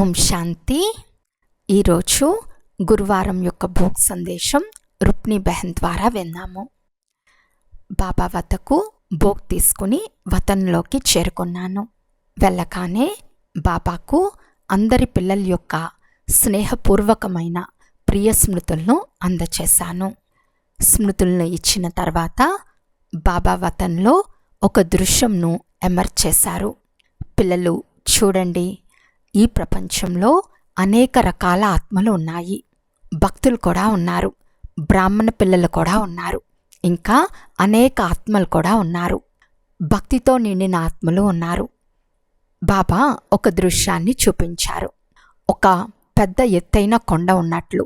ఓం శాంతి. ఈరోజు గురువారం యొక్క భోగ్ సందేశం రుక్ని బెహన్ ద్వారా విన్నాము. బాబా వద్దకు భోగ్ తీసుకుని వతన్లోకి చేరుకున్నాను. వెళ్ళగానే బాబాకు అందరి పిల్లల యొక్క స్నేహపూర్వకమైన ప్రియ స్మృతులను అందచేశాను. స్మృతులను ఇచ్చిన తర్వాత బాబా వతన్లో ఒక దృశ్యంను ఎమర్చేశారు. పిల్లలు చూడండి, ఈ ప్రపంచంలో అనేక రకాల ఆత్మలు ఉన్నాయి. భక్తులు కూడా ఉన్నారు, బ్రాహ్మణ పిల్లలు కూడా ఉన్నారు, ఇంకా అనేక ఆత్మలు కూడా ఉన్నారు. భక్తితో నిండిన ఆత్మలు ఉన్నారు. బాబా ఒక దృశ్యాన్ని చూపించారు. ఒక పెద్ద ఎత్తైన కొండ ఉన్నట్లు.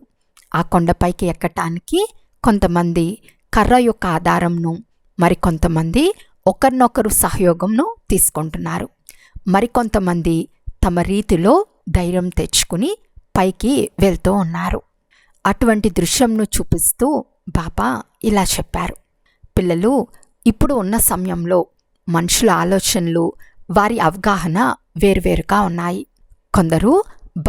ఆ కొండపైకి ఎక్కటానికి కొంతమంది కర్ర యొక్క ఆధారంను, మరికొంతమంది ఒకరినొకరు సహయోగంను తీసుకుంటున్నారు. మరికొంతమంది తమ రీతిలో ధైర్యం తెచ్చుకుని పైకి వెళ్తూ ఉన్నారు. అటువంటి దృశ్యంను చూపిస్తూ బాబా ఇలా చెప్పారు. పిల్లలు, ఇప్పుడు ఉన్న సమయంలో మనుషుల ఆలోచనలు, వారి అవగాహన వేరువేరుగా ఉన్నాయి. కొందరు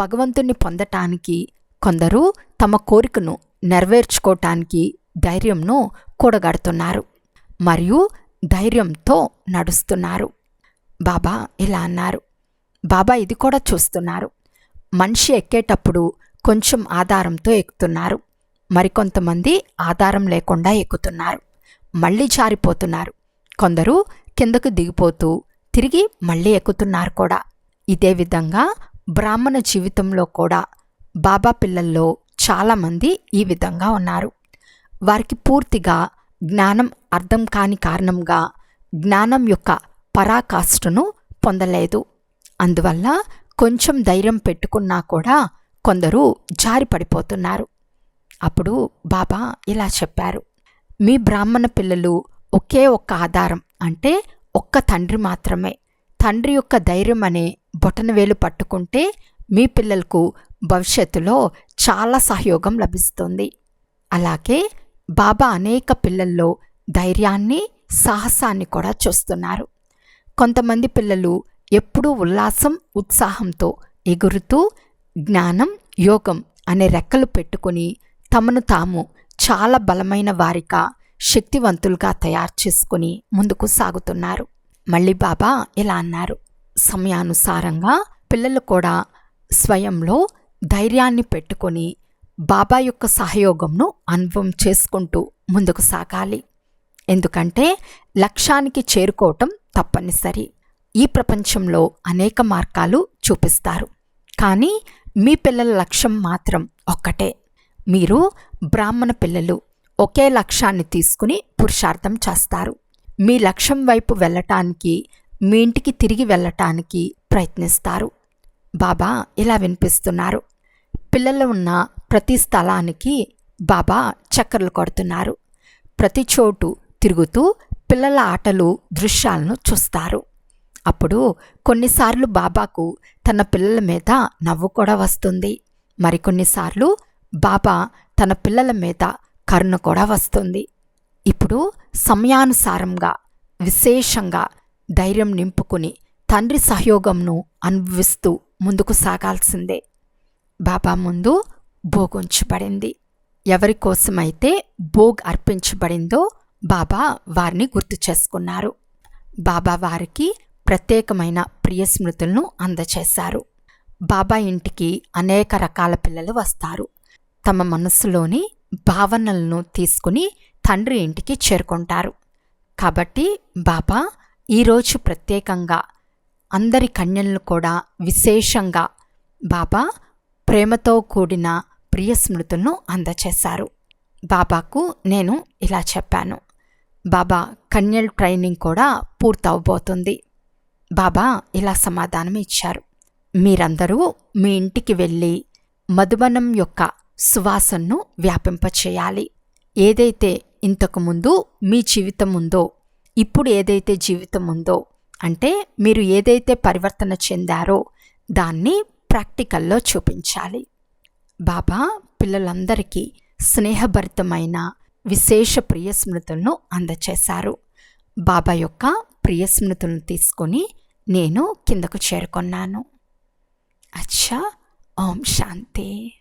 భగవంతుని పొందటానికి, కొందరు తమ కోరికను నెరవేర్చుకోవటానికి ధైర్యంను కూడగడుతున్నారు మరియు ధైర్యంతో నడుస్తున్నారు. బాబా ఇలా అన్నారు. బాబా ఇది కూడా చూస్తున్నారు. మనిషి ఎక్కేటప్పుడు కొంచెం ఆధారంతో ఎక్కుతున్నారు, మరికొంతమంది ఆధారం లేకుండా ఎక్కుతున్నారు, మళ్ళీ జారిపోతున్నారు. కొందరు కిందకు దిగిపోతూ తిరిగి మళ్ళీ ఎక్కుతున్నారు కూడా. ఇదే విధంగా బ్రాహ్మణ జీవితంలో కూడా బాబా పిల్లల్లో చాలామంది ఈ విధంగా ఉన్నారు. వారికి పూర్తిగా జ్ఞానం అర్థం కాని కారణంగా జ్ఞానం యొక్క పరాకాష్ఠను పొందలేదు. అందువల్ల కొంచెం ధైర్యం పెట్టుకున్నా కూడా కొందరు జారి పడిపోతున్నారు. అప్పుడు బాబా ఇలా చెప్పారు. మీ బ్రాహ్మణ పిల్లలు ఒకే ఒక్క ఆధారం, అంటే ఒక్క తండ్రి మాత్రమే. తండ్రి యొక్క ధైర్యం అనే బొటనవేలు పట్టుకుంటే మీ పిల్లలకు భవిష్యత్తులో చాలా సహయోగం లభిస్తుంది. అలాగే బాబా అనేక పిల్లల్లో ధైర్యాన్ని, సాహసాన్ని కూడా చూస్తున్నారు. కొంతమంది పిల్లలు ఎప్పుడూ ఉల్లాసం, ఉత్సాహంతో ఎగురుతూ జ్ఞానం, యోగం అనే రెక్కలు పెట్టుకుని తమను తాము చాలా బలమైన వారిగా, శక్తివంతులుగా తయారు చేసుకుని ముందుకు సాగుతున్నారు. మళ్ళీ బాబా ఇలా అన్నారు. సమయానుసారంగా పిల్లలు కూడా స్వయంలో ధైర్యాన్ని పెట్టుకొని బాబా యొక్క సహయోగంను అనుభవం చేసుకుంటూ ముందుకు సాగాలి. ఎందుకంటే లక్ష్యానికి చేరుకోవటం తప్పనిసరి. ఈ ప్రపంచంలో అనేక మార్గాలు చూపిస్తారు, కానీ మీ పిల్లల లక్ష్యం మాత్రం ఒక్కటే. మీరు బ్రాహ్మణ పిల్లలు ఒకే లక్ష్యాన్ని తీసుకుని పురుషార్థం చేస్తారు. మీ లక్ష్యం వైపు వెళ్ళటానికి, మీ ఇంటికి తిరిగి వెళ్ళటానికి ప్రయత్నిస్తారు. బాబా ఇలా వినిపిస్తున్నారు. పిల్లలు ఉన్న ప్రతి స్థలానికి బాబా చక్కర్లు కొడుతున్నారు. ప్రతి చోటు తిరుగుతూ పిల్లల ఆటలు, దృశ్యాలను చూస్తారు. అప్పుడు కొన్నిసార్లు బాబాకు తన పిల్లల మీద నవ్వు కూడా వస్తుంది. మరికొన్నిసార్లు బాబా తన పిల్లల మీద కరుణ కూడా వస్తుంది. ఇప్పుడు సమయానుసారంగా విశేషంగా ధైర్యం నింపుకుని తండ్రి సహయోగంను అనుభవిస్తూ ముందుకు సాగాల్సిందే. బాబా ముందు భోగ్ ఉంచబడింది. ఎవరి కోసమైతే భోగ్ అర్పించబడిందో బాబా వారిని గుర్తు చేసుకున్నారు. బాబా వారికి ప్రత్యేకమైన ప్రియ స్మృతులను అందచేశారు. బాబా ఇంటికి అనేక రకాల పిల్లలు వస్తారు. తమ మనస్సులోని భావనలను తీసుకుని తండ్రి ఇంటికి చేరుకుంటారు. కాబట్టి బాబా ఈరోజు ప్రత్యేకంగా అందరి కన్యలను కూడా విశేషంగా బాబా ప్రేమతో కూడిన ప్రియ స్మృతులను అందచేశారు. బాబాకు నేను ఇలా చెప్పాను. బాబా కన్యల్ ట్రైనింగ్ కూడా పూర్తవబోతుంది. బాబా ఇలా సమాధానం ఇచ్చారు. మీరందరూ మీ ఇంటికి వెళ్ళి మధుబనం యొక్క సువాసనను వ్యాపింపచేయాలి. ఏదైతే ఇంతకుముందు మీ జీవితం ఉందో, ఇప్పుడు ఏదైతే జీవితం ఉందో, అంటే మీరు ఏదైతే పరివర్తన చెందారో దాన్ని ప్రాక్టికల్లో చూపించాలి. బాబా పిల్లలందరికీ స్నేహభరితమైన విశేష ప్రియ స్మృతులను అందచేశారు. బాబా యొక్క ప్రియ స్మృతులను తీసుకొని నేను కిందకు చేరుకున్నాను. అచ్చా, ఓం శాంతి.